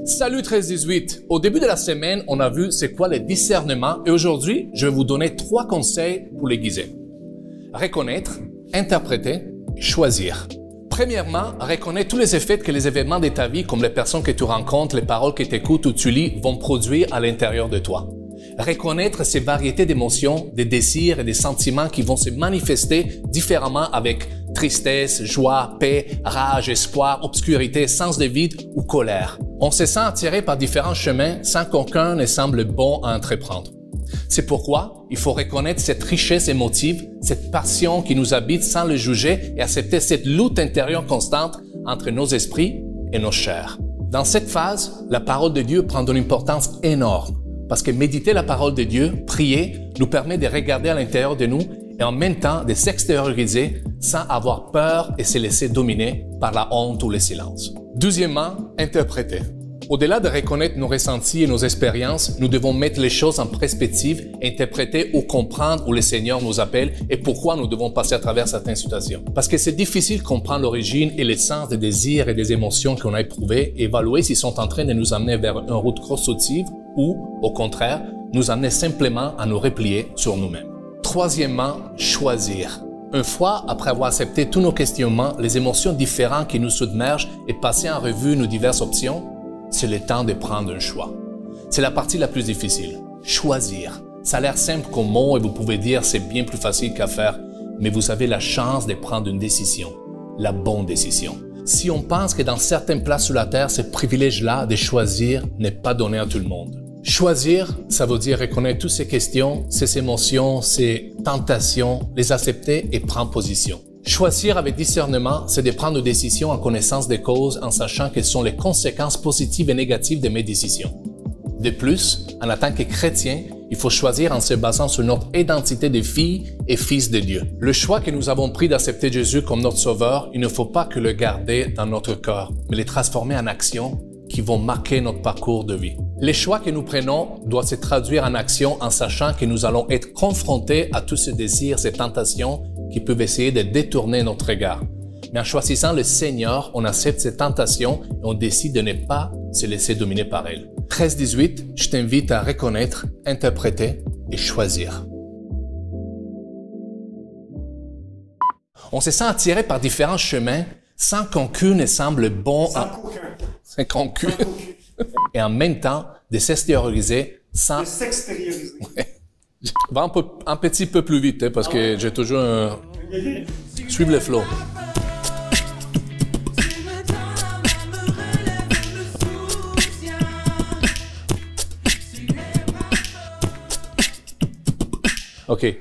Salut 13-18! Au début de la semaine, on a vu c'est quoi le discernement et aujourd'hui, je vais vous donner 3 conseils pour l'aiguiser. Reconnaître, interpréter et choisir. Premièrement, reconnaître tous les effets que les événements de ta vie, comme les personnes que tu rencontres, les paroles que tu écoutes ou tu lis, vont produire à l'intérieur de toi. Reconnaître ces variétés d'émotions, des désirs et des sentiments qui vont se manifester différemment avec tristesse, joie, paix, rage, espoir, obscurité, sens de vide ou colère. On se sent attiré par différents chemins sans qu'aucun ne semble bon à entreprendre. C'est pourquoi il faut reconnaître cette richesse émotive, cette passion qui nous habite sans le juger et accepter cette lutte intérieure constante entre nos esprits et nos chairs. Dans cette phase, la parole de Dieu prend une importance énorme parce que méditer la parole de Dieu, prier, nous permet de regarder à l'intérieur de nous et en même temps de s'extérioriser sans avoir peur et se laisser dominer par la honte ou le silence. Deuxièmement, interpréter. Au-delà de reconnaître nos ressentis et nos expériences, nous devons mettre les choses en perspective, interpréter ou comprendre où le Seigneur nous appelle et pourquoi nous devons passer à travers certaines situations. Parce que c'est difficile de comprendre l'origine et l'essence des désirs et des émotions qu'on a éprouvées et évaluer s'ils sont en train de nous amener vers une route constructive ou, au contraire, nous amener simplement à nous replier sur nous-mêmes. Troisièmement, choisir. Une fois, après avoir accepté tous nos questionnements, les émotions différentes qui nous submergent et passer en revue nos diverses options, c'est le temps de prendre un choix. C'est la partie la plus difficile. Choisir. Ça a l'air simple comme mot et vous pouvez dire c'est bien plus facile qu'à faire, mais vous avez la chance de prendre une décision. La bonne décision. Si on pense que dans certaines places sur la terre, ce privilège-là de choisir n'est pas donné à tout le monde. Choisir, ça veut dire reconnaître toutes ces questions, ces émotions, ces tentations, les accepter et prendre position. Choisir avec discernement, c'est de prendre une décision en connaissance des causes en sachant quelles sont les conséquences positives et négatives de mes décisions. De plus, en tant que chrétien, il faut choisir en se basant sur notre identité de fille et fils de Dieu. Le choix que nous avons pris d'accepter Jésus comme notre sauveur, il ne faut pas que le garder dans notre cœur, mais le transformer en actions qui vont marquer notre parcours de vie. Les choix que nous prenons doivent se traduire en action en sachant que nous allons être confrontés à tous ces désirs, ces tentations qui peuvent essayer de détourner notre regard. Mais en choisissant le Seigneur, on accepte ces tentations et on décide de ne pas se laisser dominer par elles. 13-18, je t'invite à reconnaître, interpréter et choisir. On se sent attiré par différents chemins sans qu'aucun ne semble bon sans qu'aucun. Et en même temps, de s'extérioriser sans... De s'extérioriser. Ouais. Va un petit peu plus vite, hein, parce que j'ai toujours un... Suivre le flow. OK.